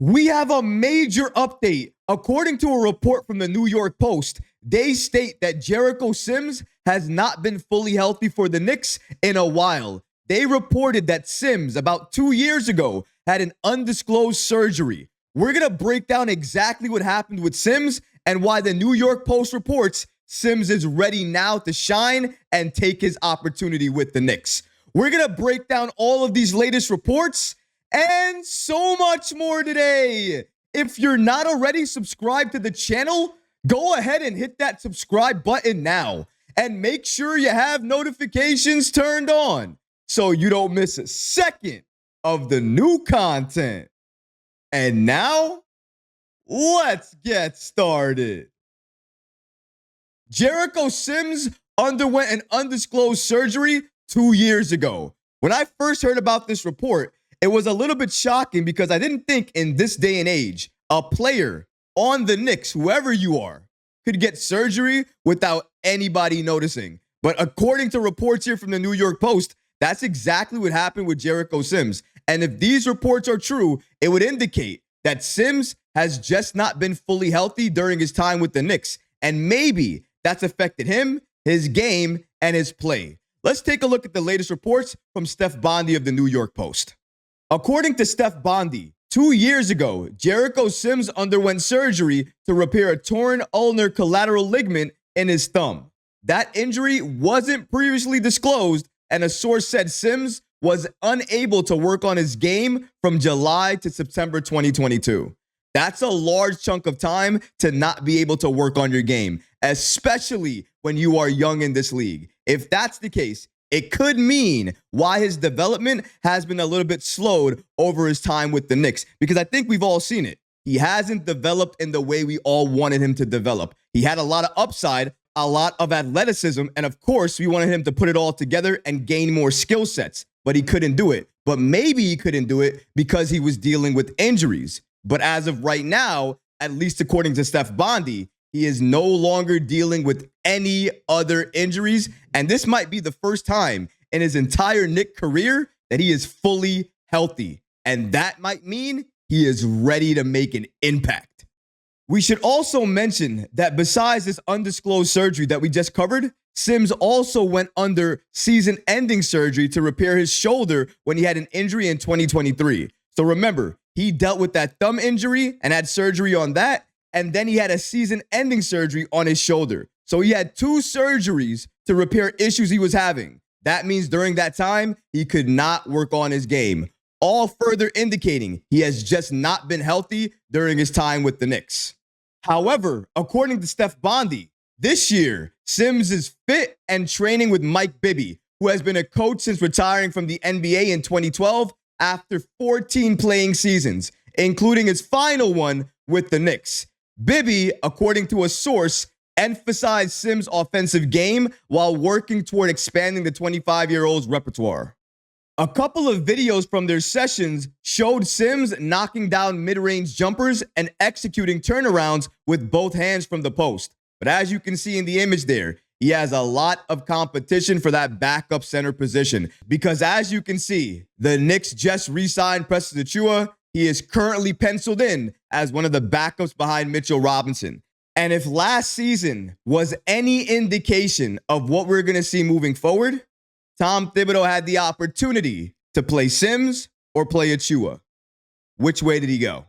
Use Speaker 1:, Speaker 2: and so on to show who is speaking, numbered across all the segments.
Speaker 1: We have a major update. According to a report from the New York Post, they state that Jericho Sims has not been fully healthy for the Knicks in a while. They reported that Sims, about 2 years ago, had an undisclosed surgery. We're going to break down exactly what happened with Sims and why the New York Post reports Sims is ready now to shine and take his opportunity with the Knicks. We're going to break down all of these latest reports and so much more today. If you're not already subscribed to the channel, go ahead and hit that subscribe button now. And make sure you have notifications turned on so you don't miss a second of the new content. And now, let's get started. Jericho Sims underwent an undisclosed surgery 2 years ago. When I first heard about this report, it was a little bit shocking because I didn't think in this day and age, a player on the Knicks, whoever you are, could get surgery without anybody noticing. But according to reports here from the New York Post, that's exactly what happened with Jericho Sims. And if these reports are true, it would indicate that Sims has just not been fully healthy during his time with the Knicks. And maybe that's affected him, his game, and his play. Let's take a look at the latest reports from Steph Bondy of the New York Post. According to Steph Bondy, 2 years ago, Jericho Sims underwent surgery to repair a torn ulnar collateral ligament in his thumb. That injury wasn't previously disclosed, and a source said Sims was unable to work on his game from July to September 2022. That's a large chunk of time to not be able to work on your game, especially when you are young in this league. If that's the case, it could mean why his development has been a little bit slowed over his time with the Knicks, because I think we've all seen it. He hasn't developed in the way we all wanted him to develop. He had a lot of upside, a lot of athleticism, and of course, we wanted him to put it all together and gain more skill sets, but he couldn't do it. But maybe he couldn't do it because he was dealing with injuries. But as of right now, at least according to Steph Bondy, he is no longer dealing with any other injuries. And this might be the first time in his entire Knick career that he is fully healthy. And that might mean he is ready to make an impact. We should also mention that besides this undisclosed surgery that we just covered, Sims also went under season-ending surgery to repair his shoulder when he had an injury in 2023. So remember, he dealt with that thumb injury and had surgery on that. And then he had a season-ending surgery on his shoulder. So he had 2 surgeries to repair issues he was having. That means during that time, he could not work on his game. All further indicating he has just not been healthy during his time with the Knicks. However, according to Steph Bondy, this year, Sims is fit and training with Mike Bibby, who has been a coach since retiring from the NBA in 2012 after 14 playing seasons, including his final one with the Knicks. Bibby, according to a source, emphasized Sims' offensive game while working toward expanding the 25-year-old's repertoire. A couple of videos from their sessions showed Sims knocking down mid-range jumpers and executing turnarounds with both hands from the post. But as you can see in the image there, he has a lot of competition for that backup center position because as you can see, the Knicks just re-signed Precious Achiuwa. He is currently penciled in as one of the backups behind Mitchell Robinson. And if last season was any indication of what we're going to see moving forward, Tom Thibodeau had the opportunity to play Sims or play Achiuwa. Which way did he go?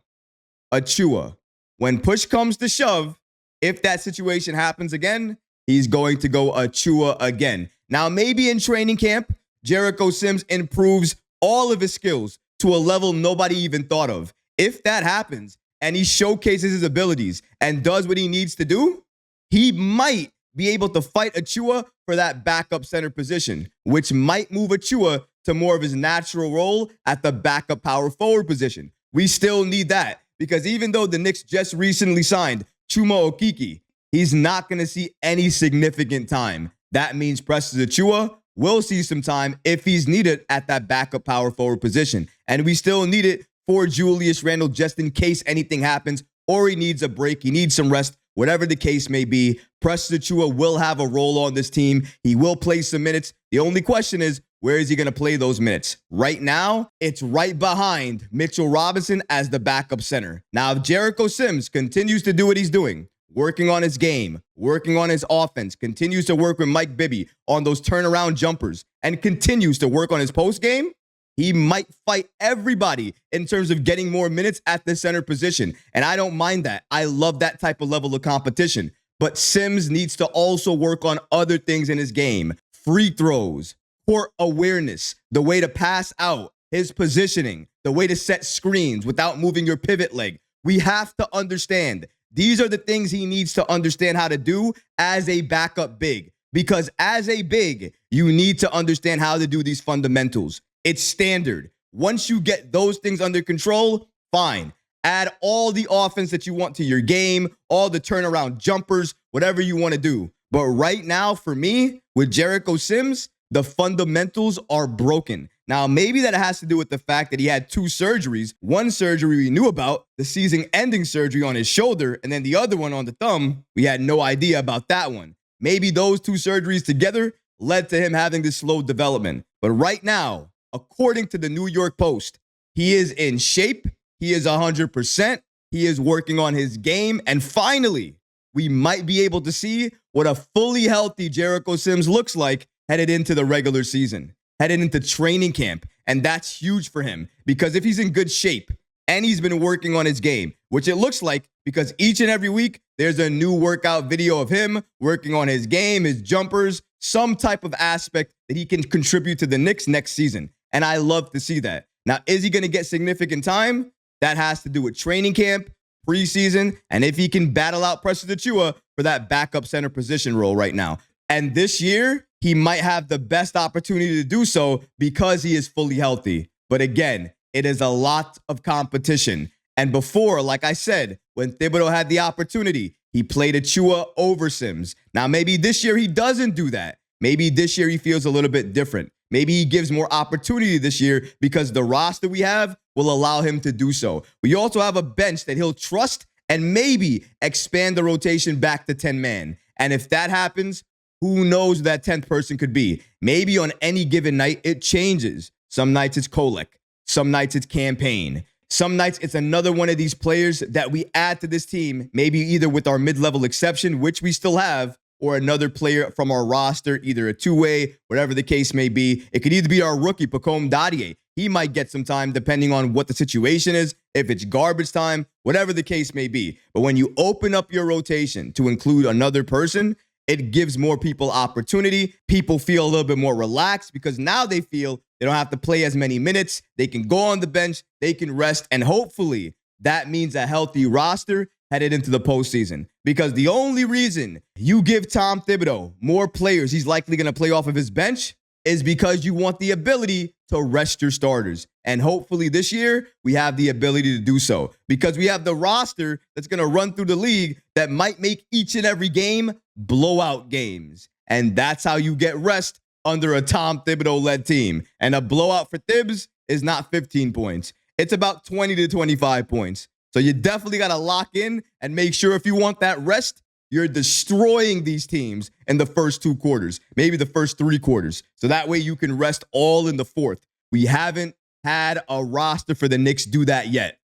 Speaker 1: Achiuwa. When push comes to shove, if that situation happens again, he's going to go Achiuwa again. Now, maybe in training camp, Jericho Sims improves all of his skills to a level nobody even thought of. If that happens and he showcases his abilities and does what he needs to do, he might be able to fight Achiuwa for that backup center position, which might move Achiuwa to more of his natural role at the backup power forward position. We still need that because even though the Knicks just recently signed Chuma Okeke, he's not going to see any significant time. That means Precious Achiuwa will see some time if he's needed at that backup power forward position. And we still need it for Julius Randle just in case anything happens or he needs a break, he needs some rest, whatever the case may be. Precious Achiuwa will have a role on this team. He will play some minutes. The only question is, where is he going to play those minutes? Right now, it's right behind Mitchell Robinson as the backup center. Now, if Jericho Sims continues to do what he's doing, working on his game, working on his offense, continues to work with Mike Bibby on those turnaround jumpers, and continues to work on his post game, he might fight everybody in terms of getting more minutes at the center position. And I don't mind that. I love that type of level of competition. But Sims needs to also work on other things in his game. Free throws, court awareness, the way to pass out, his positioning, the way to set screens without moving your pivot leg. We have to understand these are the things he needs to understand how to do as a backup big. Because as a big, you need to understand how to do these fundamentals. It's standard. Once you get those things under control, fine. Add all the offense that you want to your game, all the turnaround jumpers, whatever you want to do. But right now, for me, with Jericho Sims, the fundamentals are broken. Now, maybe that has to do with the fact that he had 2 surgeries. One surgery we knew about, the season-ending surgery on his shoulder, and then the other one on the thumb, we had no idea about that one. Maybe those 2 surgeries together led to him having this slow development. But right now, according to the New York Post, he is in shape. He is 100%. He is working on his game. And finally, we might be able to see what a fully healthy Jericho Sims looks like headed into the regular season, headed into training camp. And that's huge for him because if he's in good shape and he's been working on his game, which it looks like because each and every week there's a new workout video of him working on his game, his jumpers, some type of aspect that he can contribute to the Knicks next season. And I love to see that. Now, is he going to get significant time? That has to do with training camp, preseason, and if he can battle out Precious Achiuwa for that backup center position role right now. And this year, he might have the best opportunity to do so because he is fully healthy. But again, it is a lot of competition. And before, like I said, when Thiobdeau had the opportunity, he played Achiuwa over Sims. Now, maybe this year he doesn't do that. Maybe this year he feels a little bit different. Maybe he gives more opportunity this year because the roster we have will allow him to do so. We also have a bench that he'll trust and maybe expand the rotation back to 10-man. And if that happens, who knows who that 10th person could be? Maybe on any given night, it changes. Some nights it's Kolek. Some nights it's Campaign. Some nights it's another one of these players that we add to this team, maybe either with our mid-level exception, which we still have, or another player from our roster, either a two-way, whatever the case may be. It could either be our rookie, Pacome Dadier. He might get some time depending on what the situation is, if it's garbage time, whatever the case may be. But when you open up your rotation to include another person, it gives more people opportunity. People feel a little bit more relaxed because now they feel they don't have to play as many minutes. They can go on the bench, they can rest, and hopefully that means a healthy roster headed into the postseason. Because the only reason you give Tom Thiobdeau more players he's likely going to play off of his bench is because you want the ability to rest your starters. And hopefully this year, we have the ability to do so. Because we have the roster that's going to run through the league that might make each and every game blowout games. And that's how you get rest under a Tom Thiobdeau-led team. And a blowout for Thibs is not 15 points. It's about 20 to 25 points. So you definitely got to lock in and make sure if you want that rest, you're destroying these teams in the first 2 quarters, maybe the first 3 quarters. So that way you can rest all in the fourth. We haven't had a roster for the Knicks do that yet.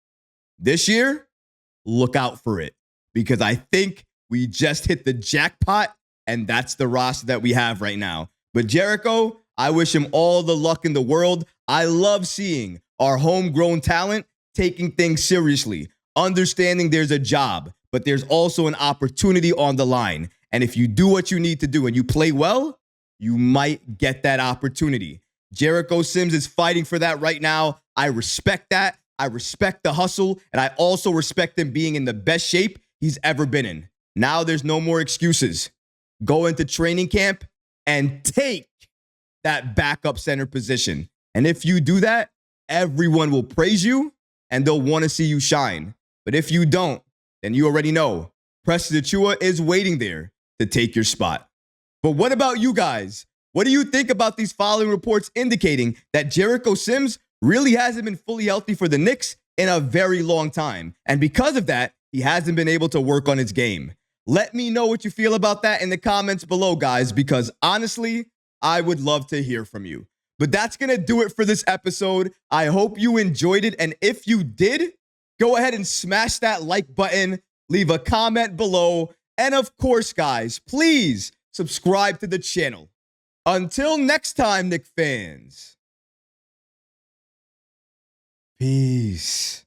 Speaker 1: This year, look out for it because I think we just hit the jackpot and that's the roster that we have right now. But Jericho, I wish him all the luck in the world. I love seeing our homegrown talent taking things seriously, understanding there's a job, but there's also an opportunity on the line. And if you do what you need to do and you play well, you might get that opportunity. Jericho Sims is fighting for that right now. I respect that. I respect the hustle. And I also respect him being in the best shape he's ever been in. Now there's no more excuses. Go into training camp and take that backup center position. And if you do that, everyone will praise you and they'll want to see you shine. But if you don't, then you already know Precious Achiuwa is waiting there to take your spot. But what about you guys? What do you think about these following reports indicating that Jericho Sims really hasn't been fully healthy for the Knicks in a very long time? And because of that, he hasn't been able to work on his game. Let me know what you feel about that in the comments below, guys, because honestly, I would love to hear from you. But that's going to do it for this episode. I hope you enjoyed it. And if you did, go ahead and smash that like button, leave a comment below. And of course, guys, please subscribe to the channel. Until next time, Knick fans. Peace.